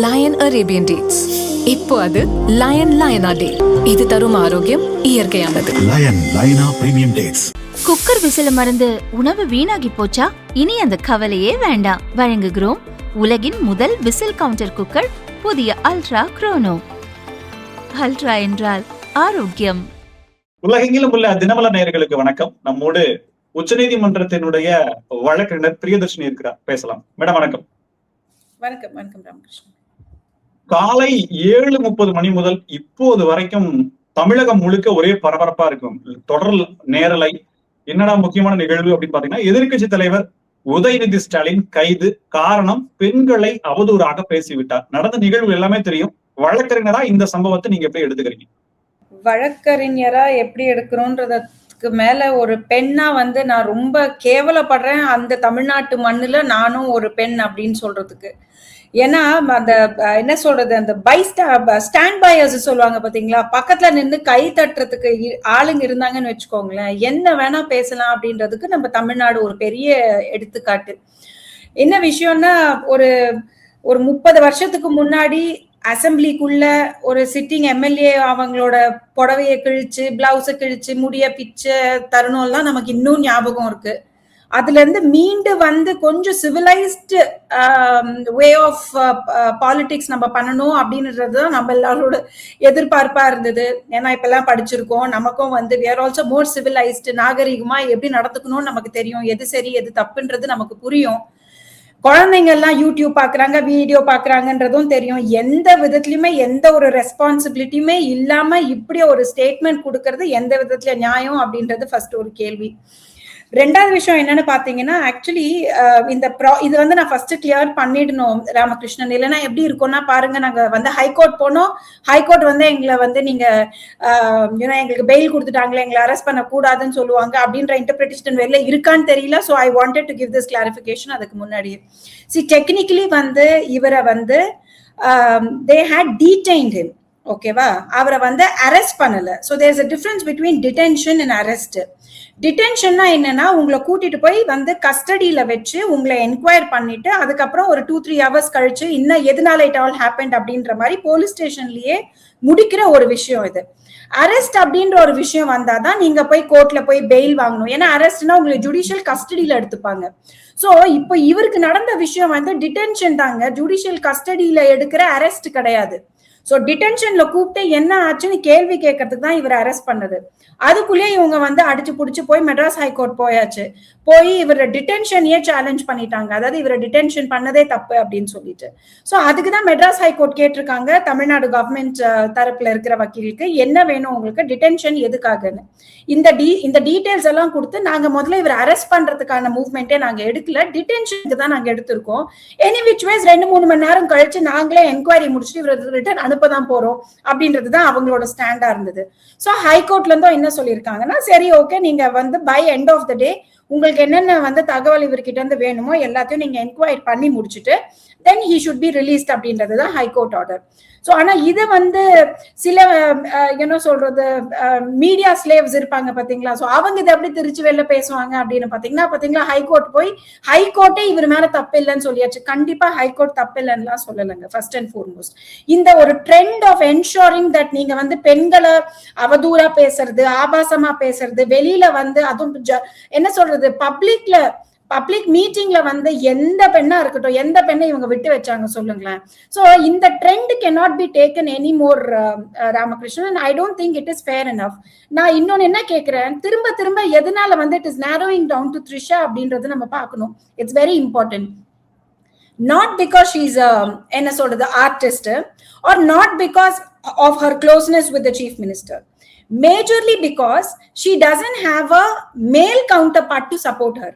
Line Arabian dates. இப்போ அது line லயனா டே. இது தரும் ஆரோக்கியம் இயற்கையானது. லயன் லயனா பிரீமியம் டேட்ஸ். குக்கர் விசில மறந்து உணவு வீணாகி போச்சா? இனி அந்த கவலையே வேண்டாம். வழங்குகிறோம் உலகின் முதல் விசில் கவுண்டர் குக்கர், புதிய அல்ட்ரா குரோனோ. அல்ட்ரா என்றால் ஆரோக்கியம். உலகெங்கிலும் உள்ள தினமலர் நேயர்களுக்கு வணக்கம். நம்மோடு உச்சநீதிமன்றத்தினுடைய வழக்கறிஞர் பிரியதர்ஷினி இருக்கிறார், பேசலாம். மேடம் வணக்கம். வணக்கம். வணக்கம் ராமகிருஷ்ணன். காலை 7:30 மணி முதல் இப்போது வரைக்கும் தமிழகம் முழுக்க ஒரே பரபரப்பா இருக்கும். தொடர் நேரலை. என்னடா முக்கியமான நிகழ்வு அப்படின்னு பாத்தீங்கன்னா, எதிர்க்கட்சி தலைவர் உதயநிதி ஸ்டாலின் கைது. காரணம், பெண்களை அவதூறாக பேசிவிட்டார். நடந்த நிகழ்வு எல்லாமே தெரியும். வழக்கறிஞரா இந்த சம்பவத்தை நீங்க எப்படி எடுத்துக்கிறீங்க? வழக்கறிஞரா எப்படி எடுக்கிறோன்றதுக்கு மேல ஒரு பெண்ணா நான் ரொம்ப கேவலப்படுறேன் அந்த தமிழ்நாட்டு மண்ணுல நானும் ஒரு பெண் அப்படின்னு சொல்றதுக்கு. ஏன்னா அந்த என்ன சொல்றது, அந்த ஸ்டாண்ட் பையர்ஸ் சொல்லுவாங்க பாத்தீங்களா, பக்கத்துல நின்று கை தட்டுறதுக்கு ஆளுங்க இருந்தாங்கன்னு வச்சுக்கோங்களேன், என்ன வேணா பேசலாம் அப்படின்றதுக்கு நம்ம தமிழ்நாடு ஒரு பெரிய எடுத்துக்காட்டு. என்ன விஷயம்னா, ஒரு 30 வருஷத்துக்கு முன்னாடி அசம்பிளிக்குள்ள ஒரு சிட்டிங் எம்எல்ஏ அவங்களோட புடவைய கிழிச்சு, பிளவுஸ கிழிச்சு, முடிய பிச்ச தருணம் எல்லாம் நமக்கு இன்னும் ஞாபகம் இருக்கு. அதுல இருந்து மீண்டு கொஞ்சம் சிவிலைஸ்டு வே ஆஃப் பாலிடிக்ஸ் நம்ம பண்ணணும் அப்படின்றதுதான் நம்ம எல்லாரோட எதிர்பார்ப்பா இருந்தது. ஏன்னா இப்ப எல்லாம் படிச்சிருக்கோம், நமக்கும் we are also more civilized. நாகரிகமா எப்படி நடந்துக்கணும்னு நமக்கு தெரியும், எது சரி எது தப்புன்றது நமக்கு புரியும். குழந்தைங்க எல்லாம் யூடியூப் பாக்குறாங்க, வீடியோ பாக்குறாங்கன்றதும் தெரியும். எந்த விதத்துலயுமே எந்த ஒரு ரெஸ்பான்சிபிலிட்டியுமே இல்லாம இப்படி ஒரு ஸ்டேட்மெண்ட் கொடுக்கறது எந்த விதத்துல நியாயம் அப்படின்றது ஃபர்ஸ்ட் ஒரு கேள்வி. ரெண்டாவது விஷயம் என்னன்னு பாத்தீங்கன்னா, ஆக்சுவலி இது நான் ஃபர்ஸ்ட் கிளியர் பண்ணிடணும் ராமகிருஷ்ணன். இல்லைன்னா எப்படி இருக்கும்னா பாருங்க, நாங்க ஹைகோர்ட் போனோம். ஹைகோர்ட் எங்களை நீங்க எங்களுக்கு பெயில் கொடுத்துட்டாங்களே, எங்களை அரெஸ்ட் பண்ண கூடாதுன்னு சொல்லுவாங்க அப்படின்ற இன்டர்பிரேஷன் வெளில இருக்கான்னு தெரியல. So I wanted to give this clarification. அதுக்கு முன்னாடியே டெக்னிக்கலி இவரை they had detained him. ஓகேவா, அவரை அரெஸ்ட் பண்ணல. So there is a difference between detention and arrest. டிடென்ஷன்னா என்னன்னா, உங்களை கூட்டிட்டு போய் கஸ்டடியில வச்சு உங்களை என்கொயர் பண்ணிட்டு அதுக்கப்புறம் ஒரு 2-3 hours கழிச்சு இன்னும் எதனால இட் ஆல் ஹேப்பன்ட் அப்படின்ற மாதிரி போலீஸ் ஸ்டேஷன்லயே முடிக்கிற ஒரு விஷயம் இது. அரெஸ்ட் அப்படின்ற ஒரு விஷயம் வந்தாதான் நீங்க போய் கோர்ட்ல போய் பெயில் வாங்கணும். ஏன்னா அரெஸ்ட்னா உங்களை ஜுடிஷியல் கஸ்டடியில எடுத்துப்பாங்க. சோ இப்போ இவருக்கு நடந்த விஷயம் டிடென்ஷன் தாங்க, ஜுடிஷியல் கஸ்டடியில எடுக்கிற அரெஸ்ட் கிடையாது. சோ டிடென்ஷன்ல கூப்பிட்டு என்ன ஆச்சுன்னு கேள்வி கேட்கறதுக்கு தான் இவர் அரெஸ்ட் பண்ணது. அதுக்குள்ளேயே இவங்க அடிச்சு புடிச்சு போய் மெட்ராஸ் ஹைகோர்ட் போயாச்சு. போய் இவர டிடென்ஷனையே சேலஞ்ச் பண்ணிட்டாங்க. அதாவது இவரை டிடென்ஷன் பண்ணதே தப்பு அப்படின்னு சொல்லிட்டு. சோ அதுக்குதான் மெட்ராஸ் ஹைகோர்ட் கேட்டிருக்காங்க தமிழ்நாடு கவர்மெண்ட் தரப்புல இருக்கிற வக்கீலுக்கு, என்ன வேணும் உங்களுக்கு, டிடென்ஷன் எதுக்காகன்னு. இந்த டீடைல்ஸ் எல்லாம் கொடுத்து, நாங்க முதல்ல இவர் அரெஸ்ட் பண்றதுக்கான மூவ்மெண்டே நாங்க எடுக்கல, டிடென்ஷனுக்கு தான் நாங்க எடுத்திருக்கோம். எனி விச் வேஸ் 2-3 மணி நேரம் கழிச்சு நாங்களே என்கொயரி முடிச்சுட்டு இவர் ரிட்டர்ன் அனுப்பதான் போறோம் அப்படின்றதுதான் அவங்களோட ஸ்டாண்டா இருந்தது. சோ ஹைகோர்ட்ல இருந்தும் என்ன சொல்லியிருக்காங்கன்னா, சரி ஓகே, நீங்க பை எண்ட் ஆஃப் த டே உங்களுக்கு என்னென்ன தகவல் இவர்கிட்ட இருந்து வேணுமோ எல்லாத்தையும் நீங்க என்கொயரி பண்ணி முடிச்சுட்டு தென் he should be released அப்படின்றதுதான் ஹைகோர்ட் ஆர்டர். சோ ஆனா இது சில என்ன சொல்றது, மீடியா ஸ்லேவ்ஸ் இருப்பாங்க பாத்தீங்களா, சோ அவங்க இதை எப்படி திருச்சி வெளில பேசுவாங்க அப்படின்னு பாத்தீங்களா, ஹைகோர்ட் போய் ஹைகோர்ட்டே இவர் மேல தப்பு இல்லைன்னு சொல்லியாச்சு. கண்டிப்பா ஹைகோர்ட் தப்பு இல்லைன்னு சொல்லலைங்க. ஃபர்ஸ்ட் அண்ட் ஃபார்மோஸ்ட் இந்த ஒரு ட்ரெண்ட் ஆஃப் என்ஷூரிங் தட் நீங்க பெண்களை அவதூறா பேசுறது, ஆபாசமா பேசுறது, வெளியில அதுவும் என்ன சொல்றது, பப்ளிக் மீட்டிங்ல எந்த பெண்ணா இருக்கட்டும், எந்த பெண்ணை இவங்க விட்டு வச்சாங்க சொல்லுங்களேன். சோ இந்த trend cannot be taken anymore Ramakrishnan. I don't think it is fair enough. நான் இன்னொன்னு என்ன கேக்குறேன், திரும்ப எதனால it is narrowing down to Trisha அப்படின்றது நம்ம பார்க்கணும். It's very important. Not because she's என்ன சொல்றது artist, or not because of her closeness with the chief minister. Majorly because she doesn't have a male counterpart to support her.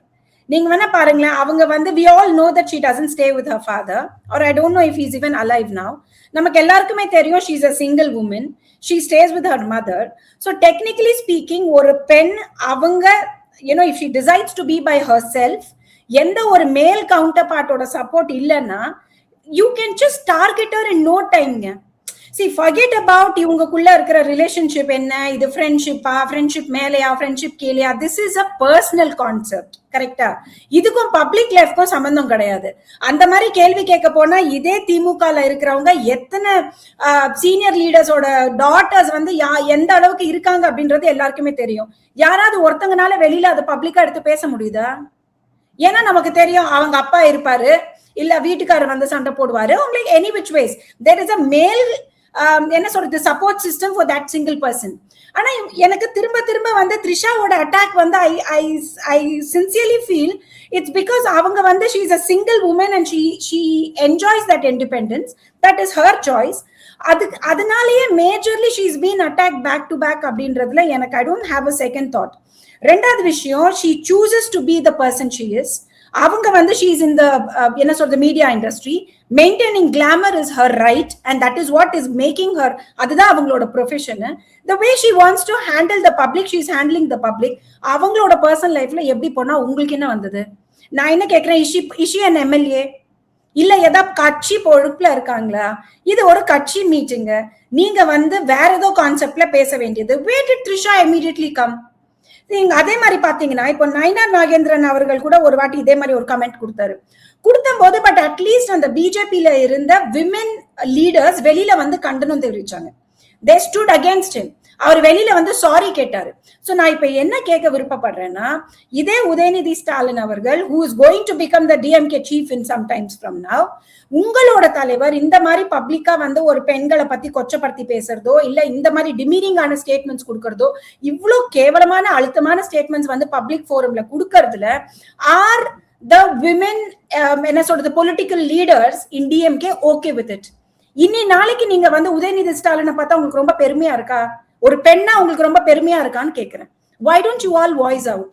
நீங்க வேணா பாருங்களேன், அவங்க we all know that she doesn't stay with her father, or I don't know if he's even alive now. நமக்கு எல்லாருக்குமே தெரியும் she's a single woman. She stays with her mother. So technically speaking, ஒரு பெண் if she decides to be by herself, எந்த ஒரு மேல் counter பார்ட்டோட support இல்லைன்னா you can just target her in no time. See, forget about இவங்களுக்குள்ள இருக்கிற relationship என்ன, இது ஃப்ரெண்ட்ஷிப்பா, ஃப்ரெண்ட்ஷிப் மேலையா, ஃப்ரெண்ட்ஷிப் கீழையா, this is a personal concept. கரெக்டா? இதுக்கும் பப்ளிக் லைஃப்க்கும் சம்பந்தம் கிடையாது. அந்த மாதிரி கேள்வி கேட்க போனா இதே திமுகல இருக்கிறவங்க எத்தனை சீனியர் லீடர்ஸோட டாட்டர்ஸ் வந்து எந்த அளவுக்கு இருக்காங்க அப்படின்றது எல்லாருக்குமே தெரியும். யாராவது ஒருத்தங்கனால வெளியில அதை பப்ளிக்கா எடுத்து பேச முடியுதா? ஏன்னா நமக்கு தெரியும் அவங்க அப்பா இருப்பாரு, இல்ல வீட்டுக்காரர் வந்து சண்டை போடுவாரு. உங்களுக்கு any which ways there is a மேல் என்ன சொல்றது support system for that single person. ஆனா எனக்கு திரும்ப திரும்ப வந்து த்ரிஷாவோட அட்டாக் வந்து I sincerely feel it's because அவங்க வந்து she is a single woman and she enjoys that independence. That is her choice. அதனாலேயே majorly she is been attack back to back அப்படின்றதுல எனக்கு I don't have a second thought. ரெண்டாவது விஷயம், she chooses to be the person she is. அவங்க வந்து she is in the என்ன சொல்றது media industry. maintaining glamour is her right and that is what is making her, அதுதான் அவங்களோட profession. the way she wants to handle the public, she is handling the public. அவங்களோட personal லைஃப்ல எப்படி போனா உங்களுக்கு என்ன வந்தது? நான் என்ன கேக்குறேன், இஷி an MLA இல்ல ஏதாவது கட்சி பொறுப்புல இருக்காங்களா? இது ஒரு கட்சி மீட்டிங். நீங்க வந்து வேற ஏதோ கான்செப்ட்ல பேச வேண்டியது. where did Trisha immediately come? அதே மாதிரி பாத்தீங்கன்னா இப்போ நயினார் நாகேந்திரன் அவர்கள் கூட ஒரு வாட்டி இதே மாதிரி ஒரு கமெண்ட் கொடுத்த போது பட் அட்லீஸ்ட் அந்த பிஜேபியில இருந்த விமென் லீடர்ஸ் வெளியில வந்து கண்டனம் தெரிவிச்சாங்க. they stood against him. அவர் வெளியில வந்து சாரி கேட்டாரு. சோ நான் இப்ப என்ன கேட்க விருப்பப்படுறேன்னா, இதே உதயநிதி ஸ்டாலின் அவர்கள் who is going to become the DMK chief in some times from now, உங்களோட தலைவர் இந்த மாதிரி பப்ளிக்கா வந்து ஒரு பெண்களை பத்தி கொச்சப்படுத்தி பேசுறதோ இல்ல இந்த மாதிரி டிமீனிங்கான ஸ்டேட்மெண்ட்ஸ் கொடுக்கறதோ, இவ்வளவு கேவலமான அழுத்தமான ஸ்டேட்மெண்ட்ஸ் வந்து பப்ளிக் ஃபோரம்ல கொடுக்கறதுல ஆர் the women என்ன சொல்றது political leaders in DMK okay with it? இன்னி நாளைக்கு நீங்க வந்து உதயநிதி ஸ்டாலினை பார்த்தா உங்களுக்கு ரொம்ப பெருமையா இருக்கா? ஒரு பெண்ணா உங்களுக்கு ரொம்ப பெருமையா இருக்கான்னு கேக்குறேன். why don't you all voice out?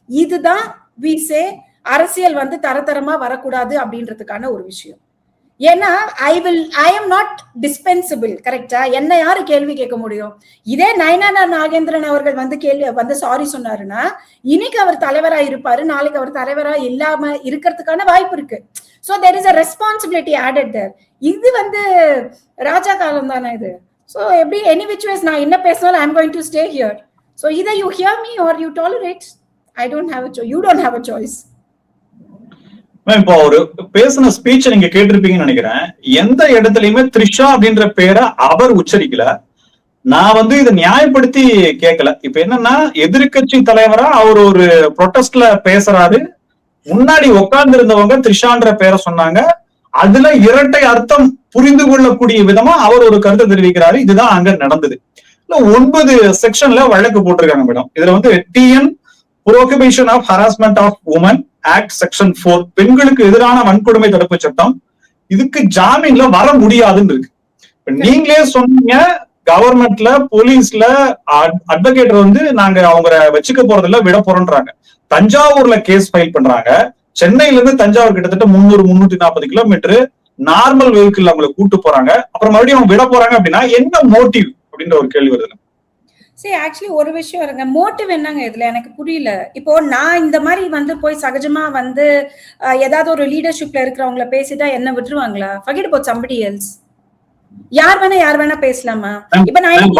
இதுதான் we say அரசியல் வந்து தரதரமா வரக்கூடாது அப்படின்றதுக்கான ஒரு விஷயம். ஏன்னா I am not dispensable. கரெக்டா? என்ன யாரு கேள்வி கேட்க முடியும்? இதே நயினார் நாகேந்திரன் அவர்கள் வந்து சாரி சொன்னாருன்னா இன்னைக்கு அவர் தலைவரா இருப்பாரு, நாளைக்கு அவர் தலைவரா இல்லாம இருக்கிறதுக்கான வாய்ப்பு இருக்கு. so there is a responsibility added there. இது வந்து ராஜா காலம் தானே இது. so எப்படி any which ways நான் என்ன பேசினாலும் I'm going to stay here. so either you hear me or you tolerate. I don't have a choice. You don't have a choice. இப்போ ஒரு பேசின ஸ்பீச் நீங்க கேட்டிருப்பீங்கன்னு நினைக்கிறேன். எந்த இடத்துலயுமே த்ரிஷா அப்படின்ற பேரை அவர் உச்சரிக்கல. நான் வந்து இதை நியாயப்படுத்தி கேட்கல. இப்ப என்னன்னா, எதிர்கட்சி தலைவரா அவர் ஒரு ப்ரொட்டஸ்ட்ல பேசுறாரு. முன்னாடி உட்கார்ந்து இருந்தவங்க த்ரிஷான்ற பேரை சொன்னாங்க. அதுல இரட்டை அர்த்தம் புரிந்து கொள்ளக்கூடிய விதமா அவர் ஒரு கருத்தை தெரிவிக்கிறாரு. இதுதான் அங்க நடந்தது. 9 செக்ஷன்ல வழக்கு போட்டிருக்காங்க மேடம். இதுல வந்து TN Prohibition of Harassment of Women Act Section 4 பெண்களுக்கு எதிரான வன்கொடுமை தடுப்பு சட்டம், இதுக்கு ஜாமீன்ல வர முடியாதுன்னு இருக்கு. நீங்களே சொன்னீங்க, கவர்மெண்ட்ல போலீஸ்ல அட்வொகேட் வந்து நாங்க அவங்க வச்சுக்க போறதில்ல, விட போறோம்ன்றாங்க. தஞ்சாவூர்ல கேஸ் ஃபைல் பண்றாங்க. சென்னையில இருந்து தஞ்சாவூர் கிட்டத்தட்ட 300-340 கிலோமீட்டர் நார்மல் வெஹிக்கிள் அவங்களை கூட்டு போறாங்க. அப்புறம் மறுபடியும் அவங்க விட போறாங்க அப்படின்னா என்ன மோட்டிவ் அப்படின்ற ஒரு கேள்வி வருது. சரி, ஆக்சுவலி ஒரு விஷயம் இருங்க, மோட்டிவ் என்னங்க இதுல எனக்கு புரியல. இப்போ நான் இந்த மாதிரி வந்து போய் சகஜமா வந்து ஏதாவது ஒரு லீடர்ஷிப்ல இருக்கிறவங்கள பேசிட்டா என்ன விட்டுருவாங்களா? forget about somebody else. யார் வேணா பேசலாமா? இப்ப நான்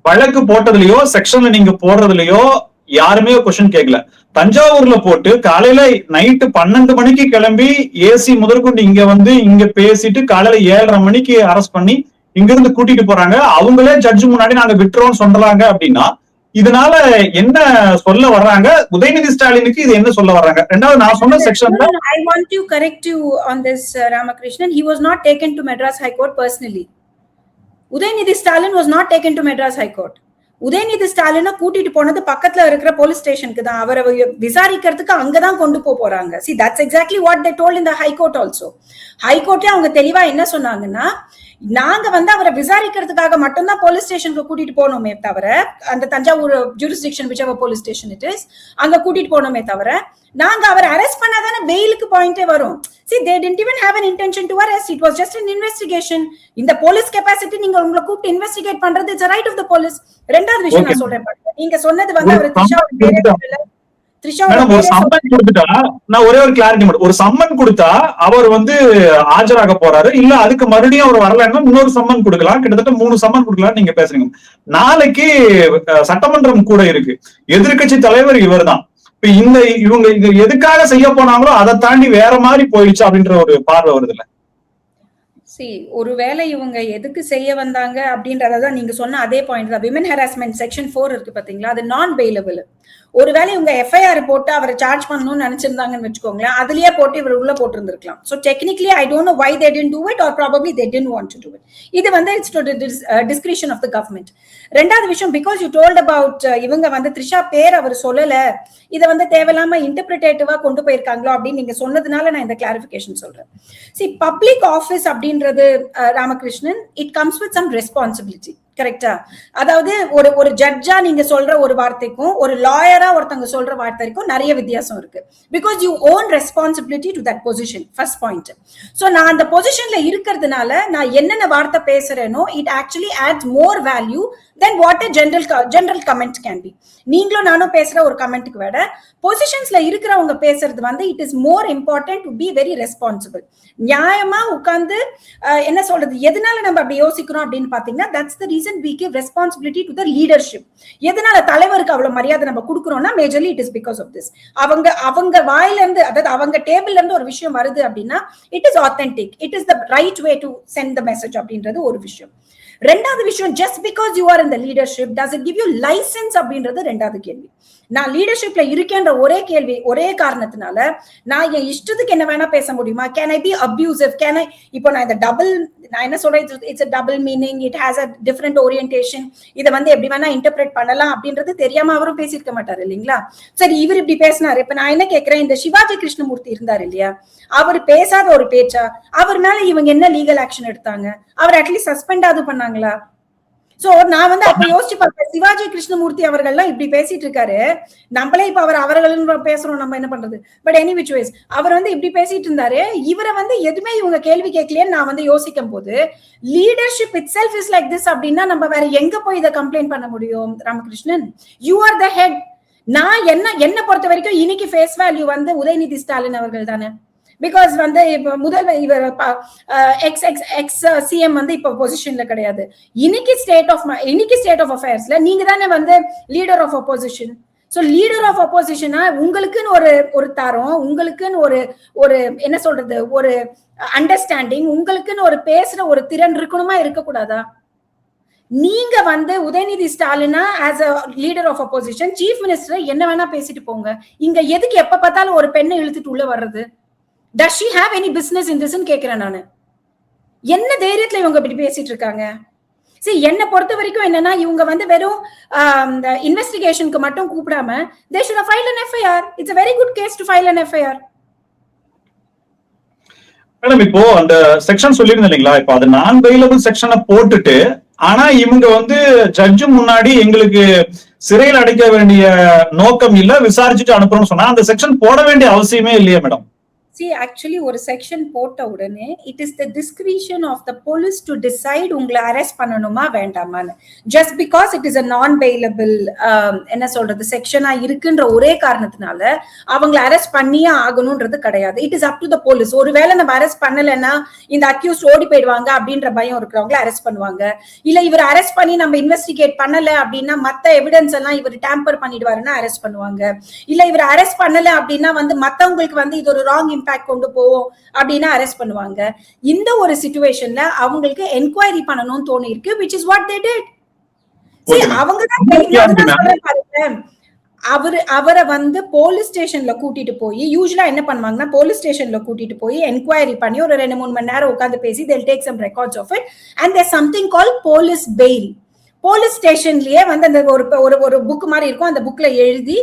வழக்கு போட்டதுலயோ செக்ஷன்ல நீங்க போடுறதுலயோ யாருமே கொஸ்டின் கேட்கல. தஞ்சாவூர்ல போட்டு காலையில நைட்டு 12 மணிக்கு கிளம்பி ஏசி முதற்கொண்டு இங்க வந்து இங்க பேசிட்டு காலையில 7:30 மணிக்கு அரெஸ்ட் பண்ணி இங்க இருந்து கூட்டிட்டு போறாங்க. அவங்களே ஜட்ஜ் முன்னாடி நாங்க விட்டுறோம் சொல்றாங்க அப்படின்னா இதனால என்ன சொல்ல வர்றாங்க? உதயநிதி ஸ்டாலினுக்கு இது என்ன சொல்ல வர்றாங்க? ரெண்டாவது நான் சொன்ன செக்ஷன்ல I want to correct you on this, Ramakrishnan. He was not taken to Madras High Court personally. Udayanidhi Stalin was not taken to Madras High Court. Udhayanidhi ஸ்டாலினை கூட்டிட்டு போனது பக்கத்துல இருக்கிற போலீஸ் ஸ்டேஷனுக்கு தான். அவரை விசாரிக்கிறதுக்கு அங்கதான் கொண்டு போறாங்க. See, that's exactly what they told in the High Court also. High Court அவங்க தெளிவா என்ன சொன்னாங்கன்னா, நாங்க வந்து அவரை விசாரிக்கிறதுக்காக மட்டும்தான் போலீஸ் ஸ்டேஷனுக்கு கூட்டிட்டு போனோமே தவிர, அந்த Thanjavur jurisdiction whichever police station it is, அங்க கூட்டிட்டு போனோமே தவிர நாங்க அவரை அரெஸ்ட் பண்ணாதானே பெயிலுக்கு பாயிண்டே வரும். See, they didn't even have an intention to arrest. It was just an investigation. இந்த போலீஸ் கெபாசிட்டி நீங்க உங்களை கூப்பிட்டு இன்வெஸ்டிகேட் பண்றது it's right of the police. ரெண்டாவது விஷயம் நான் சொல்றேன் பாருங்க, நீங்க சொன்னது வந்து அவர் ஒரு சம்மன் கொடுத்துட்டா, நான் ஒரே ஒரு கிளாரிட்டி மட்டும், ஒரு சம்மன் கொடுத்தா அவர் வந்து ஆஜராக போறாரு, இல்ல அதுக்கு மறுபடியும் அவர் வரலன்னா இன்னொரு சம்மன் கொடுக்கலாம், கிட்டத்தட்ட 3 சம்மன் கொடுக்கலாம் நீங்க பேசுறீங்க. நாளைக்கு சட்டமன்றம் கூட இருக்கு, எதிர்கட்சி தலைவர் இவர் தான். இப்ப இவங்க இது எதுக்காக செய்ய போனாங்களோ அதை தாண்டி வேற மாதிரி போயிடுச்சு அப்படின்ற ஒரு பார்வை வருது இல்ல? ஒருவேளை இவங்க எதுக்கு செய்ய வந்தாங்க அப்படின்றதான் நீங்க சொன்ன அதே பாயிண்ட் தான். விமன் ஹராஸ்மெண்ட் செக்ஷன் 4 இருக்கு பாத்தீங்களா, அது நான் பெயிலபிள். ஒருவேளை இவங்க எஃப்ஐஆர் போட்டு அவரை சார்ஜ் பண்ணணும்னு நினைச்சிருந்தாங்கன்னு வச்சுக்கோங்களேன், அதுலயே போட்டு இவர் உள்ள போட்டிருந்திருக்கலாம். So technically I don't know why they didn't do it or probably they didn't want to do it. இது வந்து it's to discretion of the government. ரெண்டாவது விஷயம், பிகாஸ் யூ டோல்ட் அபவுட் இவங்க வந்து த்ரிஷா பேர் அவர் சொல்லல, இதை வந்து தேவையில்லாம இன்டர்பிரிட்டேட்டிவா கொண்டு போயிருக்காங்களோ அப்படின்னு நீங்க சொன்னதுனால நான் இந்த கிளாரிபிகேஷன் சொல்றேன். சி, பப்ளிக் ஆஃபீஸ் அப்படின்றது Ramakrishnan, it comes with some responsibility. கரெக்டா? அதாவது ஒரு ஜட்ஜா நீங்க சொல்ற ஒரு வார்த்தைக்கும் ஒரு லாயரா ஒருத்தவங்க சொல்ற வார்த்தைக்கும் நிறைய வித்தியாசம் இருக்கு. Because you own responsibility to that position, first point. So நான் அந்த பொசிஷன்ல இருக்கிறதுனால நான் என்னென்ன வார்த்தை பேசுறேனோ it actually adds more value then what a general comment can be. நீங்களும் நானும் பேசுற ஒரு கமெண்ட்டுக்கு விட பொசிஷன்ஸ்ல இருக்கிறவங்க பேசுறது வந்து it is more important to be very responsible. நியாயமா உட்கார்ந்து என்ன சொல்றது, எதனால நம்ம அப்படி யோசிக்கிறோம் அப்படின்னு பாத்தீங்கன்னா, that's the reason we give responsibility to the leadership. எதனால தலைவருக்கு அவ்வளவு மரியாதை நம்ம கொடுக்கறோம்னா majorly it is because of this. அவங்க வாயில இருந்து, அதாவது அவங்க டேபிள்ல இருந்து ஒரு விஷயம் வருது அப்படின்னா it is authentic, it is the right way to send the message அப்படின்றது ஒரு விஷயம். ரெண்டாவது விஷயம், just because you are in the leadership does it give you license அப்படின்றது ரெண்டாவது கேள்வி. நான் லீடர்ஷிப்ல இருக்கேன்ற ஒரே காரணத்தினால நான் என் இஷ்டத்துக்கு என்ன வேணா பேச முடியுமா? Can I be abusive? Can I, இப்போ நான் இந்த நான் என்ன சொல்றேன், it's a double meaning, it has a different orientation, இதை வந்து எப்படி வேணா இன்டர்பிரேட் பண்ணலாம் அப்படின்றது தெரியாம அவரும் பேசியிருக்க மாட்டாரு இல்லைங்களா? சரி, இவர் இப்படி பேசினாரு. இப்ப நான் என்ன கேட்கிறேன், இந்த சிவாஜி கிருஷ்ணமூர்த்தி இருந்தார் இல்லையா, அவர் பேசாத ஒரு பேச்சா, அவர் மேல இவங்க என்ன லீகல் ஆக்ஷன் எடுத்தாங்க? அவர் அட்லீஸ்ட் சஸ்பெண்டாவது பண்ணாங்களா? சோ நான் வந்து அப்ப யோசிச்சு பார்த்தேன், சிவாஜி கிருஷ்ணமூர்த்தி அவர்கள்லாம் இப்படி பேசிட்டு இருக்காரு, நம்மளே இப்ப அவர்கள் பேசுறோம், நம்ம என்ன பண்றது? பட் எனி விச் வேஸ் அவர் வந்து இப்படி பேசிட்டு இருந்தாரு, இவரை வந்து எதுவுமே இவங்க கேள்வி கேட்கலையேன்னு நான் வந்து யோசிக்கும் போது, leadership it self is like this அப்படின்னா நம்ம வேற எங்க போய் இதை கம்ப்ளைண்ட் பண்ண முடியும்? Ramakrishnan, you are the head. நான் என்ன பொறுத்த வரைக்கும் இன்னைக்கு ஃபேஸ் வேல்யூ வந்து உதயநிதி ஸ்டாலின் அவர்கள் தானே. பிகாஸ் வந்து இப்ப முதல்வர் இவர் எக்ஸ் சிஎம் வந்து இப்ப பொசிஷன்ல கிடையாது. இன்னைக்கு ஸ்டேட் ஆஃப் அஃபேர்ஸ்ல நீங்க தானே வந்து leader of opposition. So leader of அப்போசிஷனா உங்களுக்குன்னு ஒரு தரம், உங்களுக்குன்னு ஒரு என்ன சொல்றது, ஒரு அண்டர்ஸ்டாண்டிங், உங்களுக்குன்னு ஒரு பேசுற ஒரு திறன் இருக்கணுமா, இருக்கக்கூடாதா? நீங்க வந்து உதயநிதி ஸ்டாலினா as a leader of opposition, chief minister என்ன வேணா பேசிட்டு போங்க. இங்க எதுக்கு எப்ப பார்த்தாலும் ஒரு பெண்ணை இழுத்துட்டு உள்ள வர்றது? Does she have any business in this? கேக்குறேன் நானு. என்ன தைரியத்துல இவங்க இப்படி பேசிட்டு இருக்காங்க? சரி, என்ன பொறுத்த வரைக்கும் என்னன்னா, இவங்க வந்து வெறும் இன்வெஸ்டிகேஷனுக்கு மட்டும் கூப்பிடாம they should have filed an FIR. It's a very good case to file an FIR. Madam, இப்போ அந்த செக்ஷன் சொல்லிருந்தேன் இல்லைங்களா, இப்போ அது நான் பெயிலபிள் செக்ஷனை போட்டுட்டு, ஆனா இவங்க வந்து ஜட்ஜு முன்னாடி எங்களுக்கு சிறையில் அடைக்க வேண்டிய நோக்கம் இல்ல, விசாரிச்சுட்டு அனுப்புறோம்னு சொன்னா அந்த செக்ஷன் போட வேண்டிய அவசியமே இல்லையா மேடம்? See, actually ஒரு செக்ஷன் போட்ட உடனே it is the discretion of the police to decide உங்களை அரெஸ்ட் பண்ணணுமா வேண்டாமான்னு. Just because it is a non-bailable என்ன சொல்றது செக்ஷனா இருக்குன்ற ஒரே காரணத்தினால அவங்களை அரெஸ்ட் பண்ணியே ஆகணும்ன்றது கிடையாது. It is up to the police. ஒருவேளை நம்ம அரெஸ்ட் பண்ணலைன்னா இந்த அக்யூஸ்ட் ஓடி போயிடுவாங்க அப்படின்ற பயம் இருக்கிறவங்களை அரெஸ்ட் பண்ணுவாங்க. இல்ல இவர் அரெஸ்ட் பண்ணி நம்ம இன்வெஸ்டிகேட் பண்ணல அப்படின்னா மத்த எவிடன்ஸ் எல்லாம் இவர் டேம்பர் பண்ணிடுவாருன்னா அரெஸ்ட் பண்ணுவாங்க. இல்ல இவர் அரெஸ்ட் பண்ணல அப்படின்னா வந்து மத்தவங்களுக்கு வந்து இது ஒரு ராங் இம்பாக்ட் கொண்டு போவோம் அப்படின்னா அரெஸ்ட் பண்ணுவாங்க. இந்த ஒரு சிச்சுவேஷன்ல அவங்களுக்கு என்கொயரி பண்ணணும்னு தோணி இருக்கு, which is what they did. See, அவங்க தான் அவரை வந்து போலீஸ் ஸ்டேஷன்ல கூட்டிட்டு போய், யூசுவலா என்ன பண்ணுவாங்கன்னா போலீஸ் ஸ்டேஷன்ல கூட்டிட்டு போய் என்கொயரி பண்ணி ஒரு 2-3 மணி நேரம் உட்காந்து பேசி they'll take some records of it and there's something called police bail. Police ஸ்டேஷன்லயே வந்து அந்த ஒரு புக் மாதிரி இருக்கும், அந்த புக்ல எழுதி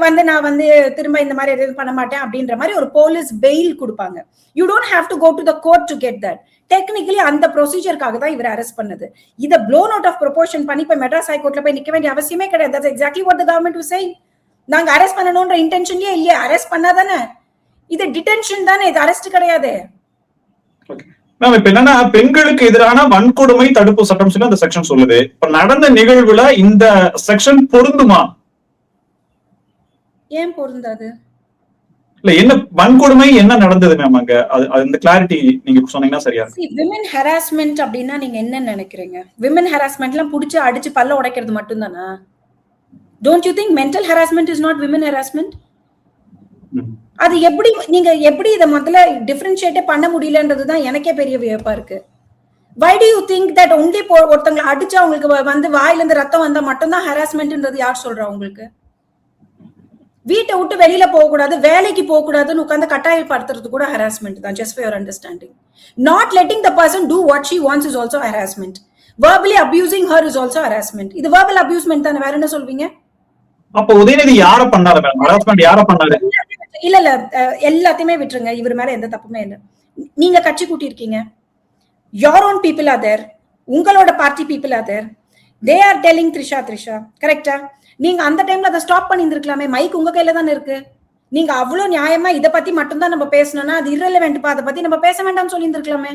வந்து நான் வந்து திரும்ப இந்த மாதிரி எதுவும் பண்ண மாட்டேன் அப்படின்ற மாதிரி ஒரு போலீஸ் பெயில் கொடுப்பாங்க. You don't have to go to the court to get that. Technically அந்த ப்ரொசீஜருக்காக தான் இவர் அரெஸ்ட் பண்ணது. இதை ப்ளோன் அவுட் ஆஃப் ப்ரொபோர்ஷன் பண்ணி இப்ப மெட்ராஸ் ஹைகோர்ட்ல போய் நிக்க வேண்டிய அவசியமே கிடையாது. That's exactly what the government was saying. நாங்க அரெஸ்ட் பண்ணணும்ன்ற இன்டென்ஷன்லயே இல்லையா, அரெஸ்ட் பண்ணாதானே இது டிடென்ஷன் தானே, இது அரெஸ்ட் கிடையாது. இப்ப என்னன்னா, பெண்களுக்கு எதிரான வன்கொடுமை தடுப்பு சட்டம் சொல்லி அந்த செக்ஷன் சொல்லுது. இப்ப நடந்த நிகழ்வுல இந்த செக்ஷன் பொருந்துமா? ஏன் பொருந்தாது? இல்ல என்ன வன்கொடுமை என்ன நடந்தது மேம் அங்க? அந்த கிளாரிட்டி நீங்க சொன்னீங்கன்னா சரியா இருக்கும். See, women harassment அப்படின்னா நீங்க என்ன நினைக்கிறீங்க? women harassmentலாம் புடிச்சு அடிச்சு பல்ல உடைக்கிறது மட்டும்தானா? Don't you think mental harassment is not women harassment? அது எப்படி இத முதல்ல டிஃபரன்ஷியேட் பண்ண முடியலன்றதுதான் எனக்கே பெரிய வியப்பா இருக்கு. Why do you think that only ஒருத்தங்களை அடிச்சு அவங்களுக்கு வந்து வாயில இருந்து ரத்தம் வந்தா மட்டும்தான் ஹராஸ்மெண்ட்ன்றது யார் சொல்றா உங்களுக்கு? வீட்டை விட்டு வெளியில போக கூடாது, வேலைக்கு போக கூடாதுன்னு உட்கார்ந்து கட்டாயப்படுத்துறது கூட ஹராஸ்மெண்ட் தான். Just for your understanding. Not letting the person do what she wants is also harassment. verbally abusing her is also harassment. இது verbal abusement தானே, வேற என்ன சொல்வீங்க? அப்ப உதயநிதி யார பண்ணாரு மேம்? ஹராஸ்மெண்ட் யார பண்ணாரு? இல்ல எல்லாத்தையுமே விட்டுருங்க, இவர் மேல எந்த தப்புமே இல்ல. நீங்க கட்சி கூட்டி இருக்கீங்க, your own people are there, உங்களோட party people are there, they are telling Trisha கரெக்டா? நீங்க அந்த டைம்ல அதை ஸ்டாப் பண்ணி இருந்திருக்கலாமே. மைக் உங்க கையில தானே இருக்கு. நீங்க அவ்வளவு நியாயமா இதை பத்தி மட்டும்தான் நம்ம பேசணும்னா அது irrelevant. அதை பத்தி நம்ம பேச வேண்டாம்னு சொல்லி இருந்திருக்கலாமே.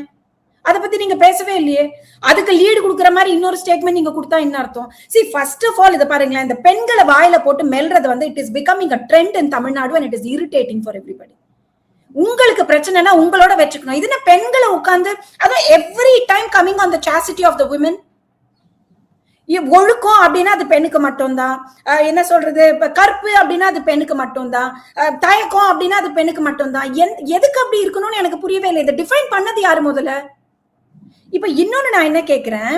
அதை பத்தி நீங்க பேசவே இல்லையே. அதுக்கு லீடு கொடுக்குற மாதிரி இன்னொரு ஸ்டேட்மெண்ட் நீங்க கொடுத்தா என்ன அர்த்தம்? See, first of all, இதை பாருங்களேன், இந்த பெண்களை வாயில போட்டு மெல்றது வந்து it is becoming a trend in Tamil Nadu and it is irritating for everybody. உங்களுக்கு பிரச்சனைனா உங்களோட வச்சுக்கணும். இது என்ன பெண்களை உட்கார்ந்து அதான் every time coming on the chastity of the women. ஒழுக்கம் அப்படின்னா அது பெண்ணுக்கு மட்டும்தான். என்ன சொல்றது, இப்ப கற்பு அப்படின்னா அது பெண்ணுக்கு மட்டும்தான். தயக்கம் அப்படின்னா அது பெண்ணுக்கு மட்டும்தான். எதுக்கு அப்படி இருக்கணும்னு எனக்கு புரியவே இல்லை. இதை டிஃபைன் பண்ணது யாரு முதல்ல? இப்ப இன்னொன்னு நான் என்ன கேக்குறேன்,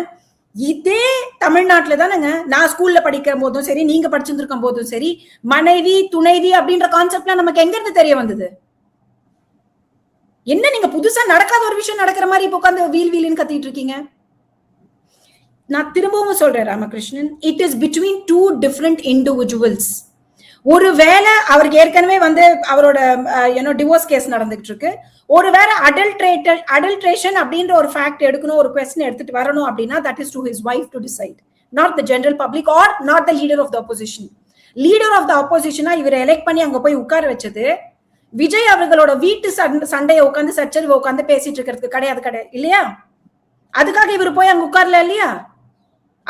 இதே தமிழ்நாட்டுல தானங்க நான் ஸ்கூல்ல படிக்கிற போதும் சரி, நீங்க படிச்சிருந்திருக்கும் போதும் சரி, மனைவி துணைவி அப்படின்ற கான்செப்ட்லாம் நமக்கு எங்க இருந்து தெரிய வந்தது? என்ன நீங்க புதுசா நடக்காத ஒரு விஷயம் நடக்கிற மாதிரி இப்ப உட்காந்து வீல்னு கத்திட்டு இருக்கீங்க? நான் திரும்பவும் சொல்றேன் Ramakrishnan, it is between two different individuals. ஒருவேளை அவருக்கு ஏற்கனவே வந்து அவரோட டிவோர்ஸ் கேஸ் நடந்துகிட்டு இருக்கு, ஒருவேளை அடல்ட்ரேஷன் அப்படின்ற ஒரு ஃபேக்ட் எடுக்கணும், ஒரு கொஸ்டின் எடுத்துட்டு வரணும் அப்படின்னா that is to his wife to decide, not the general public or not the leader of the opposition. Leader of the ஆப்போசிஷனா இவரை எலெக்ட் பண்ணி அங்க போய் உட்கார வச்சது விஜய் அவர்களோட வீட்டு சண்டையை உட்காந்து சச்சரவை உட்காந்து பேசிட்டு இருக்கிறதுக்கு கிடையாது இல்லையா? அதுக்காக இவர் போய் அங்க உட்கார்ல இல்லையா?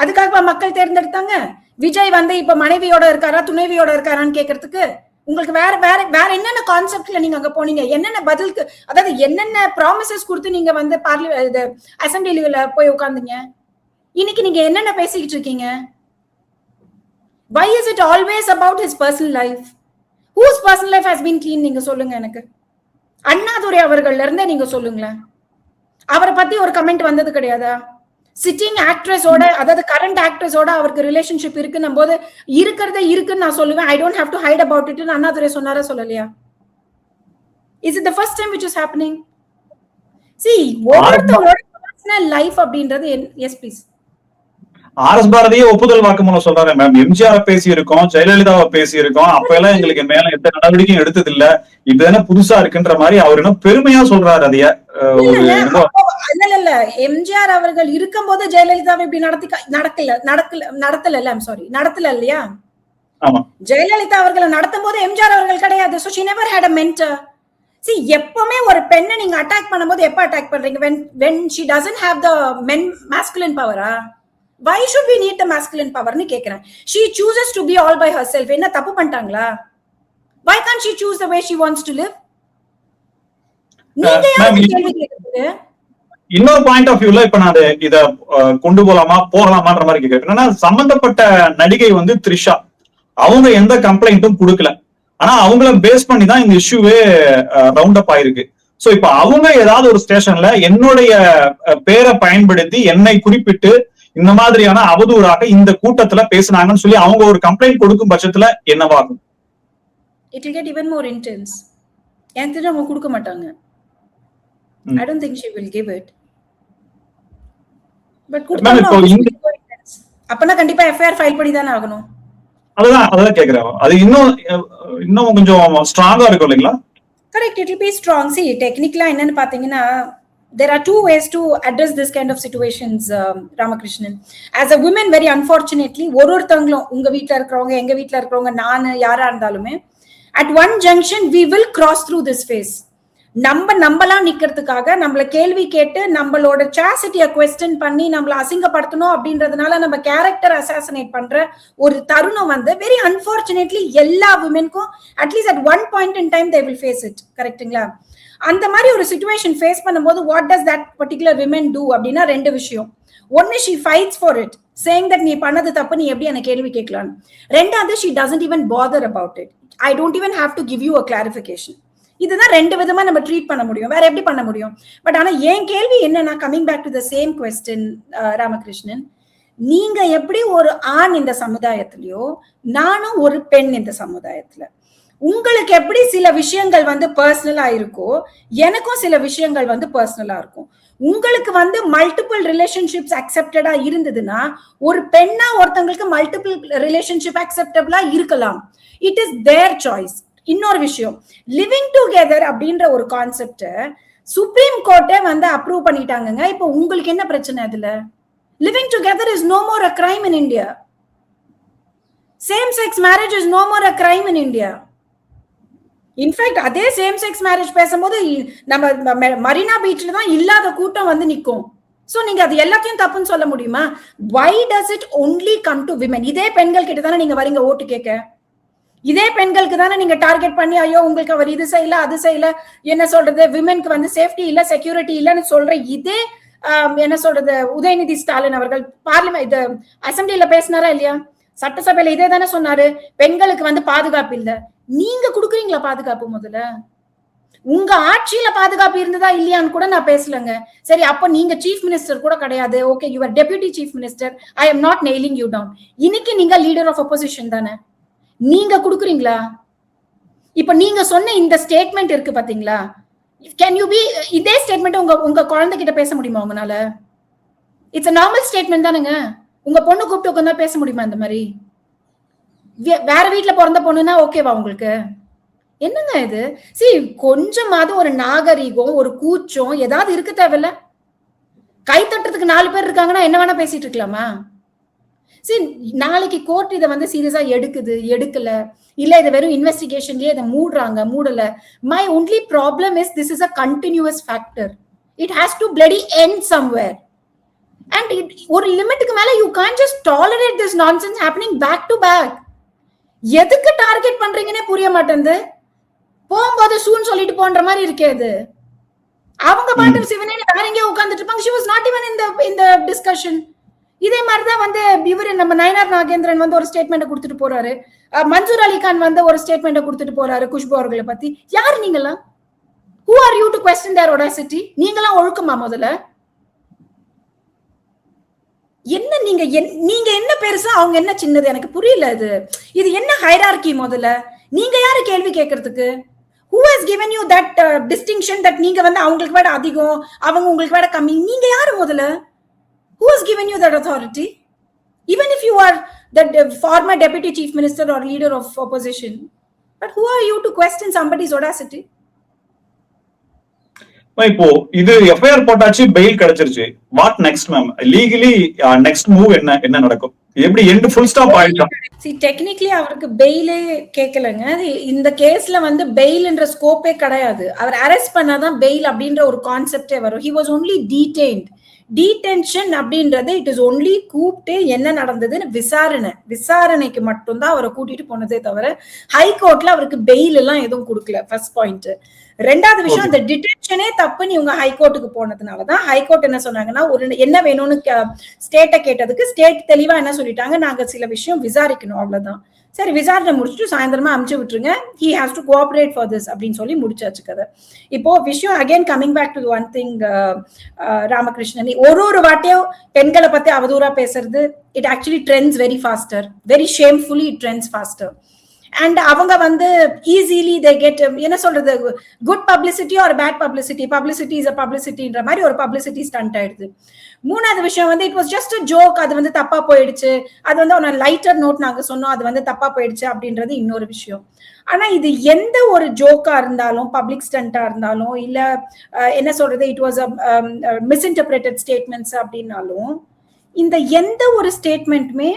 அதுக்காக மக்கள் தேர்ந்தெடுத்தாங்க. விஜய் வந்து இப்ப மனைவியோட இருக்காரா துணைவியோட இருக்காரான்னு கேட்கறதுக்கு உங்களுக்கு வேற என்னென்ன கான்செப்ட்ல நீங்க அங்க போனீங்க? என்னென்ன பதிலுக்கு, அதாவது என்னென்ன ப்ராமிசஸ் கொடுத்து நீங்க வந்து அசம்பிளில போய் உட்கார்ந்தீங்க? இன்னைக்கு நீங்க என்னென்ன பேசிக்கிட்டு இருக்கீங்க? Why is it always about his personal life? Whose personal life has been clean? நீங்க சொல்லுங்க எனக்கு. அண்ணாதுரை அவர்கள்ல இருந்தே நீங்க சொல்லுங்களேன். அவரை பத்தி ஒரு கமெண்ட் வந்தது கிடையாதா? சிட்டிங் ஆக்ட்ரஸோட, அதாவது கரண்ட் ஆக்ட்ரஸோட அவருக்கு ரிலேஷன்ஷிப் இருக்குன்னும் போது இருக்கிறதே இருக்குன்னு நான் சொல்லுவேன். I don't have to hide about it. Annadurai சொன்னாரா சொல்லலையா? Is it the first time which is happening? See, ஒவ்வொருத்தரோட பர்சனல் லைஃப் அப்படின்றது எஸ் ப்ளீஸ். ஆர்எஸ் பாரதியே ஒப்புதல் வாக்குமூலம் சொல்றாரு மேம். எம்ஜிஆர் பேசி இருக்கோம், ஜெயலலிதாவை பேசி இருக்கோம், அப்ப எல்லாம் எங்களுக்கு மேல எந்த நடவடிக்கையும் எடுத்தது இல்ல, இதுதானே புதுசா இருக்குன்ற மாதிரி அவர் என்ன பெருமையா சொல்றாரு. அதைய இல்ல எம்ஜிஆர் அவர்கள் இருக்கும் போது ஜெயலலிதாவை இப்படி நடத்தல இல்லையா? ஜெயலலிதா அவர்களை நடத்தும் போது எம்ஜிஆர் அவர்கள் கிடையாது. So she never had a mentor. See, எப்பவுமே ஒரு பெண்ணை நீங்க அட்டாக் பண்ணும்போது எப்ப அட்டாக் பண்றீங்க? when she doesn't have the masculine power. Why should we need the masculine power னு கேக்குறேன். She chooses to be all by herself. என்ன தப்பு பண்ணிட்டாங்களா? Why can't she choose the way she wants to live? நீங்க யாரு கேள்வி கேக்குறது? இன்னொரு பாயிண்ட் ஆஃப் வியூல இப்ப நான் இத கொண்டு போகலாமான்ற மாதிரி கேக்குறேன். என்னன்னா, சம்பந்தப்பட்ட நடிகை வந்து த்ரிஷா, அவங்க எந்த கம்ப்ளைண்ட்டும் கொடுக்கல, ஆனா அவங்கள பேஸ் பண்ணி தான் இந்த இஷ்யூவே ரவுண்ட் அப் ஆயிருக்கு. சோ இப்ப அவங்க ஏதாவது ஒரு ஸ்டேஷன்ல என்னுடைய பேரை பயன்படுத்தி என்னை குறிப்பிட்டு இந்த மாதிரியான அவதூறாக இந்த கூட்டத்துல பேசினாங்கன்னு சொல்லி அவங்க ஒரு கம்ப்ளைண்ட் கொடுக்கும் பட்சத்துல என்னவாகும்? It will get even more intense. எனக்கு அவங்க கொடுக்க மாட்டாங்க. I don't think she will give it. But அப்பனா கண்டிப்பா FIR ஃபைல் பண்ணி தானே ஆகணும். அதான் கேக்குறேன். அது இன்னும் கொஞ்சம் ஸ்ட்ராங்கா இருக்கும் இல்லைங்களா? Correct, it will be strong. See, technically என்னன்னு பாத்தீங்கன்னா, there are two ways to address this kind of situations, Ramakrishnan. As a woman, very unfortunately, ஒருத்தங்களும் உங்க வீட்ல இருக்கிறவங்க, எங்க வீட்ல இருக்கிறவங்க, நானு யாரா இருந்தாலுமே, at one junction we will cross through this phase. நம்மளா நிக்கிறதுக்காக நம்மள கேள்வி கேட்டு நம்மளோட சாசிட்டிய குவெஸ்டன் பண்ணி நம்மள அசிங்கப்படுத்தணும் அப்படின்றதுனால நம்ம கேரக்டர் அசாசினேட் பண்ற ஒரு தருணம் வந்து வெரி அன்பார்ச்சுனேட்லி எல்லா விமென்க்கும் at least at one point in time they will face it. கரெக்ட்டுங்களா? அந்த மாதிரி ஒரு சிச்சுவேஷன் ஃபேஸ் பண்ணும்போது what does that particular women do அப்படின்னா ரெண்டு விஷயம். ஒன்னு, she fights for it, saying that நீ பண்ணது தப்பு, நீ எப்படி என்ன கேள்வி கேட்கலாம். ரெண்டாவது, she doesn't even bother about it. I don't even have to give you a clarification. இதுதான் ரெண்டு விதமா நம்ம ட்ரீட் பண்ண முடியும். வேற எப்படி பண்ண முடியும்? பட் ஆனா என் கேள்வி என்னன்னா, coming back to the same question Ramakrishnan, நீங்க எப்படி ஒரு ஆண் இந்த சமுதாயத்திலயோ, நானும் ஒரு பெண் இந்த சமுதாயத்துல, உங்களுக்கு எப்படி சில விஷயங்கள் வந்து பர்சனலா இருக்கோ, எனக்கும் சில விஷயங்கள் வந்து பர்சனலா இருக்கும். உங்களுக்கு வந்து மல்டிபிள் ரிலேஷன்ஷிப்ஸ் அக்செப்டடா இருந்ததுன்னா, ஒரு பெண்ணா ஒருத்தங்களுக்கு மல்டிபிள் ரிலேஷன்ஷிப் அக்செப்டபிளா இருக்கலாம். It is there choice. இன்னொரு விஷயம், லிவிங் டுகெதர் அப்படின்ற ஒரு கான்செப்ட சுப்ரீம் கோர்ட்டே வந்து அப்ரூவ் பண்ணிட்டாங்க. இப்போ உங்களுக்கு என்ன பிரச்சனை அதுல? Living together is no more a crime in India. Same sex marriage is no more a crime in India. In fact அதே சேம் செக்ஸ் மேரேஜ் பேசும்போது நம்ம மரீனா பீச்ல தான் இல்லாத கூட்டம் வந்து நிக்கும். சோ நீங்க அது எல்லாத்தையும் தப்புன்னு சொல்ல முடியுமா? why does it only come to women? இதே பெண்கள் கிட்ட தானே நீங்க வரீங்க ஓட்டு கேட்க. இதே பெண்களுக்கு தானே நீங்க டார்கெட் பண்ணி, ஐயோ உங்களுக்கு அவர் இது செய்யல அது செய்யல, என்ன சொல்றது, விமென்க்கு வந்து சேஃப்டி இல்ல செக்யூரிட்டி இல்லன்னு சொல்ற இதே என்ன சொல்றது உதயநிதி ஸ்டாலின் அவர்கள் பார்லிமெண்ட் இது அசம்பிளில பேசினாரா இல்லையா? சட்டசபையில இதே தானே சொன்னாரு, பெண்களுக்கு வந்து பாதுகாப்பு இல்ல. நீங்க குடுக்குறீங்களா பாதுகாப்பு? முதல்ல உங்க ஆட்சியில பாதுகாப்பு இருந்ததா இல்லையான்னு கூட நான் பேசலங்க. சரி, அப்ப நீங்க சீஃப் மினிஸ்டர் கூட கிடையாது. Okay, your deputy chief minister. I am not nailing you down. இன்னைக்கு நீங்க லீடர் ஆஃப் அப்போசிஷன் தானே, நீங்க குடுக்குறீங்களா? இப்ப நீங்க சொன்ன இந்த ஸ்டேட்மெண்ட் இருக்கு பாத்தீங்களா, கேன் யூ பி இதே ஸ்டேட்மெண்ட் உங்க குழந்தைகிட்ட பேச முடியுமா உங்களால? இட்ஸ் a நார்மல் ஸ்டேட்மெண்ட் தானுங்க. உங்க பொண்ணு கூப்பிட்டு உட்கார்ந்தா பேச முடியுமா இந்த மாதிரி? வேற வீட்டுல பிறந்த பொண்ணுன்னா ஓகேவா உங்களுக்கு? என்னங்க இது? கொஞ்சமாவது ஒரு நாகரீகம், ஒரு கூச்சம் ஏதாவது இருக்கு தேவையில்ல? கை தட்டுறதுக்கு 4 பேர் இருக்காங்கன்னா என்ன வேணா பேசிட்டு இருக்கலாமா? நாளைக்கு கோர்ட் இதை வந்து சீரியஸா எடுக்கல, இல்ல இது வெறும் இன்வெஸ்டிகேஷன்லயே இதை மூடல. My only problem is this is a continuous factor. It has to bloody end somewhere. And ஒரு லிமிட்டுக்கு மேல you can't just tolerate this nonsense happening back to back. எதுக்கு டார்கெட் பண்றீங்கன்னே புரிய மாட்டேங்குது. போகும்போது சூன் சொல்லிட்டு போன்ற மாதிரி இருக்கேது. அவங்க பாட்டு சிவனேனி வேற எங்கேயோ உட்கார்ந்துட்டு இருப்பாங்க. she was not even in the discussion. இதே மாதிரிதான் வந்து இவரு நம்ம நயனார் நாகேந்திரன் வந்து ஒரு ஸ்டேட்மெண்ட் கொடுத்துட்டு போறாரு. மன்சூர் அலிகான் வந்து ஒரு ஸ்டேட்மெண்ட் கொடுத்துட்டு போறாரு குஷ்பு அவர்களை பத்தி. யாரு நீங்களாம்? who are you to question their audacity? நீங்களாம் ஒழுக்கமா? முதல்ல என்ன நீங்க என்ன பெருசா, அவங்க என்ன சின்னது? எனக்கு புரியல. இது என்ன ஹைரார்கி? முதல்ல நீங்க யாரு கேள்வி கேட்கறதுக்கு? who has given you that distinction that நீங்க வந்து அவங்களுக்கு விட அதிகம், அவங்க உங்களுக்கு விட கம்மி? நீங்க யாரு முதல்ல? who has given you that authority? Even if you are the former deputy chief minister or leader of opposition, but who are you to question somebody's audacity? இப்போ இது எஃப்ஐஆர் போட்டாச்சு, பெயில் கிடைச்சிருச்சு. What next ma'am? Legally next move என்ன நடக்கும்? எப்படி end full stop ஆயிடும்? Technically அவருக்கு பெயிலே கேட்கலங்க. இந்த கேஸ்ல வந்து பெயில்ன்ற ஸ்கோப்பே கிடையாது. அவர் அரெஸ்ட் பண்ணாதான் பெயில் அப்படின்ற ஒரு கான்செப்டே வரும். he was only detained. டீடென்ஷன் அப்படின்றது இட் இஸ் ஒன்லி கூப்பிட்டு என்ன நடந்ததுன்னு விசாரணைக்கு மட்டும்தான் அவரை கூட்டிட்டு போனதே தவிர ஹைகோர்ட்ல அவருக்கு பெயில் எல்லாம் எதுவும் கொடுக்கல. First point. ரெண்டாவது விஷயம், அந்த டிடென்ஷனே தப்புன்னு இவங்க ஹைகோர்ட்டுக்கு போனதுனாலதான் ஹைகோர்ட் என்ன சொன்னாங்கன்னா, ஒரு என்ன வேணும்னு ஸ்டேட்டை கேட்டதுக்கு ஸ்டேட் தெளிவா என்ன சொல்லிட்டாங்க, நாங்க சில விஷயம் விசாரிக்கணும், அவ்வளவுதான். சரி, விசாரணை முடிச்சுட்டு சாயந்தரமா அமுச்சு விட்டுருங்க, he has to cooperate for this அப்படின்னு சொல்லி முடிச்சாச்சு கதை. இப்போ விஷயம் again coming back to one thing, Ramakrishnan ஒரு வாட்டியும் பெண்களை பத்தி அவதூறா பேசுறது, it actually trends very faster, very shamefully it trends faster. And அவங்க வந்து ஈஸிலி தே கெட் என்ன சொல்றது, good publicity or bad publicity is a பப்ளிசிட்டின்ற மாதிரி ஒரு பப்ளிசிட்டி ஸ்டண்ட் ஆயிடுது. மூணாவது விஷயம் வந்து it was just a joke, அது வந்து தப்பா போயிடுச்சு, அது வந்து ஒரு லைட்டர் நோட் நாங்க சொன்னோம், அது வந்து தப்பா போயிடுச்சு அப்படின்றது இன்னொரு விஷயம். ஆனா இது எந்த ஒரு ஜோக்கா இருந்தாலும், பப்ளிக் ஸ்டண்டா இருந்தாலும், இல்ல என்ன சொல்றது இட் வாஸ் மிஸ்இன்டர்பிரேட்டட் ஸ்டேட்மெண்ட்ஸ் அப்படின்னாலும், இந்த எந்த ஒரு ஸ்டேட்மெண்ட்டுமே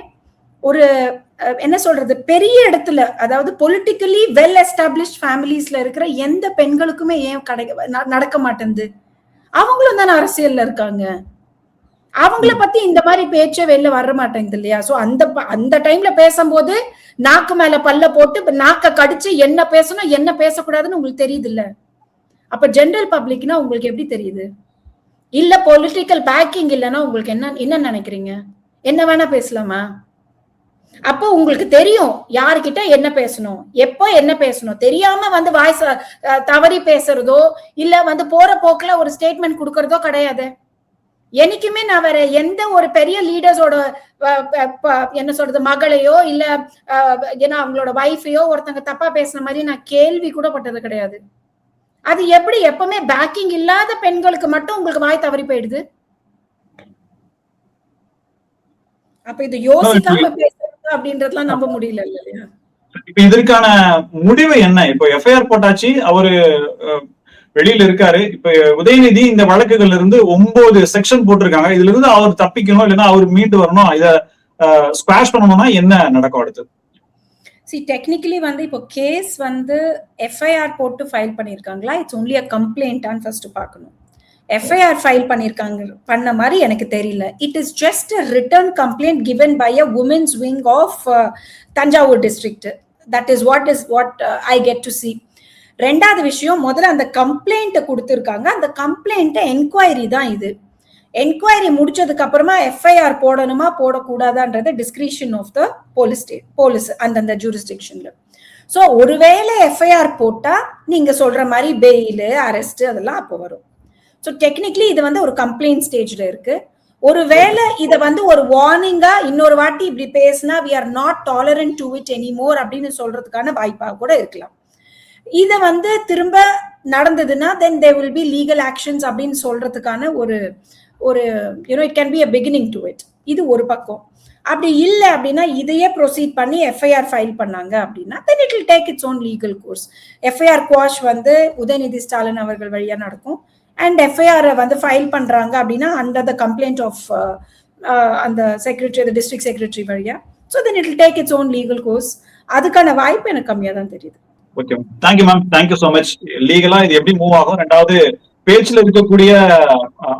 ஒரு என்ன சொல்றது, பெரிய இடத்துல, அதாவது பொலிட்டிக்கலி வெல் எஸ்டாப்ளிஷ்ட் ஃபேமிலிஸ்ல இருக்கிற எந்த பெண்களுக்குமே ஏன் நடக்க மாட்டேங்குது? அவங்களும் தானே அரசியல்ல இருக்காங்க. அவங்கள பத்தி இந்த மாதிரி பேச்சே வெளில வர மாட்டேங்குது இல்லையா? சோ அந்த டைம்ல பேசும்போது நாக்கு மேல பல்ல போட்டு நாக்க கடிச்சு என்ன பேசணும் என்ன பேசக்கூடாதுன்னு உங்களுக்கு தெரியுது இல்ல? அப்ப ஜெனரல் பப்ளிக்னா உங்களுக்கு எப்படி தெரியுது? இல்ல பொலிட்டிக்கல் பேக்கிங் இல்லைன்னா உங்களுக்கு என்ன நினைக்கிறீங்க? என்ன வேணா பேசலாமா? அப்போ உங்களுக்கு தெரியும் யாருக்கிட்ட என்ன பேசணும், எப்போ என்ன பேசணும். தெரியாம வந்து வாய்ஸ் தவறி பேசுறதோ இல்ல வந்து போற போக்குல ஒரு ஸ்டேட்மெண்ட் கொடுக்கறதோ கிடையாது. என்னைக்குமே நான் வேற எந்த ஒரு பெரிய லீடர்ஸோட என்ன சொல்றது மகளையோ இல்ல ஏன்னா அவங்களோட வைஃபையோ ஒருத்தங்க தப்பா பேசுன மாதிரி நான் கேள்வி கூட பட்டது கிடையாது. அது எப்படி எப்பவுமே பேக்கிங் இல்லாத பெண்களுக்கு மட்டும் உங்களுக்கு வாய் தவறி போயிடுது? அப்ப இது யோசிக்காம பேசுறது அப்படின்றதுலாம் நம்ப முடியல இல்லையா? இப்ப இதற்கான முடிவு என்ன? இப்போ எஃப்ஐஆர் போட்டாச்சு, அவரு வெளியில இருக்காரு. இப்ப உதயநிதி இந்த வழக்குகள்ல இருந்து 9 செக்ஷன் போட்டிருக்காங்க. இதுல இருந்து அவர் தப்பிக்கணும், இல்லைன்னா அவர் மீண்டு வரணும், இத ஸ்குவாஷ் பண்ணணும்னா என்ன நடக்கும் அடுத்து? டெக்னிக்கலி வந்து இப்போ கேஸ் வந்து எஃப்ஐஆர் போட்டு ஃபைல் பண்ணிருக்காங்களா, இட்ஸ் ஒன்லி அ கம்ப்ளைண்டான்னு ஃபர்ஸ்ட் பார்க்கணும். எஃப்ஐஆர் ஃபைல் பண்ண மாதிரி எனக்கு தெரியல. It is just a return complaint given by a women's wing of Thanjavur district. That is what I get to see. ரெண்டாவது விஷயம், முதல்ல அந்த கம்ப்ளைண்ட் கொடுத்திருக்காங்க. அந்த கம்ப்ளைண்ட் என்கொயரி தான் இது. என்கொயரி முடிச்சதுக்கு அப்புறமா எஃப்ஐஆர் போடணுமா போடக்கூடாதான்றது டிஸ்கிரிஷன் ஆஃப் த போலீஸ் அந்தந்த ஜூரிஸ்டிக்ஷன்ல. ஸோ ஒருவேளை எஃப்ஐஆர் போட்டா நீங்க சொல்ற மாதிரி பெயில், அரெஸ்ட் அதெல்லாம் அப்போ வரும். ஸோ டெக்னிக்கலி இது வந்து ஒரு கம்ப்ளைண்ட் ஸ்டேஜ்ல இருக்கு. ஒருவேளை இதை வந்து ஒரு வார்னிங்கா இன்னொரு வாட்டி இப்படி பேசினா we are not tolerant to it anymore அப்படின்னு சொல்றதுக்கான வாய்ப்பாக கூட இருக்கலாம். இதை வந்து திரும்ப நடந்ததுன்னா then there will be legal actions அப்படின்னு சொல்றதுக்கான ஒரு it can be a beginning to it. இது ஒரு பக்கம். அப்படி இல்லை அப்படின்னா இதையே ப்ரொசீட் பண்ணி எஃப்ஐஆர் ஃபைல் பண்ணாங்க அப்படின்னா then it will take its own legal course. FIR quash வந்து உதயநிதி ஸ்டாலின் அவர்கள் வழியா நடக்கும். அண்ட் எஃப்ஐஆர் வந்து ஃபைல் பண்றாங்க அப்படின்னா அண்டர் த கம்ப்ளைண்ட் ஆஃப் அந்த செக்ரட்டரி, டிஸ்ட்ரிக்ட் செக்ரட்டரி வழியா. So then it will take its own legal course. அதுக்கான வாய்ப்பு எனக்கு கம்மியா தான் தெரியுது. Okay, thank you ma'am, thank you so much. லீகலா இது எப்படி மூவ் ஆகும், ரெண்டாவது பேச்சுல இருக்கக்கூடிய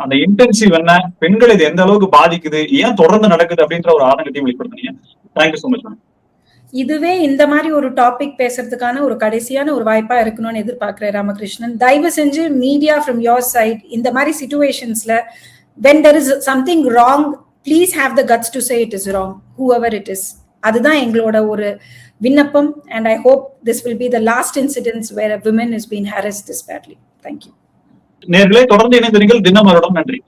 அந்த இன்டென்சிவ் என்ன, பெண்கள் இது எந்த அளவுக்கு பாதிக்குது, ஏன் தொடர்ந்து நடக்குது அப்படின்ற ஒரு ஆதங்கத்தையும் வெளிப்படுத்தினீங்க. Thank you so much ma'am. இதுவே இந்த மாதிரி ஒரு டாபிக் பேசுறதுக்கான ஒரு கடைசியான ஒரு வாய்ப்பா இருக்கணும்னு எதிர்பார்க்கிறேன் ராமகிருஷ்ணன். தயவு செஞ்சு மீடியா ஃப்ரம் யோர் சைட் இந்த மாதிரி சிச்சுவேஷன்ஸ்ல when there is something wrong, please have the guts to say it is wrong, whoever it is. அதுதான் எங்களோட ஒரு விண்ணப்பம். and I hope this will be the last incidents where a woman is being harassed this badly. Thank you. நேர்களே, தொடர்ந்து இணைந்திருங்கள் தினமலருடன். நன்றி.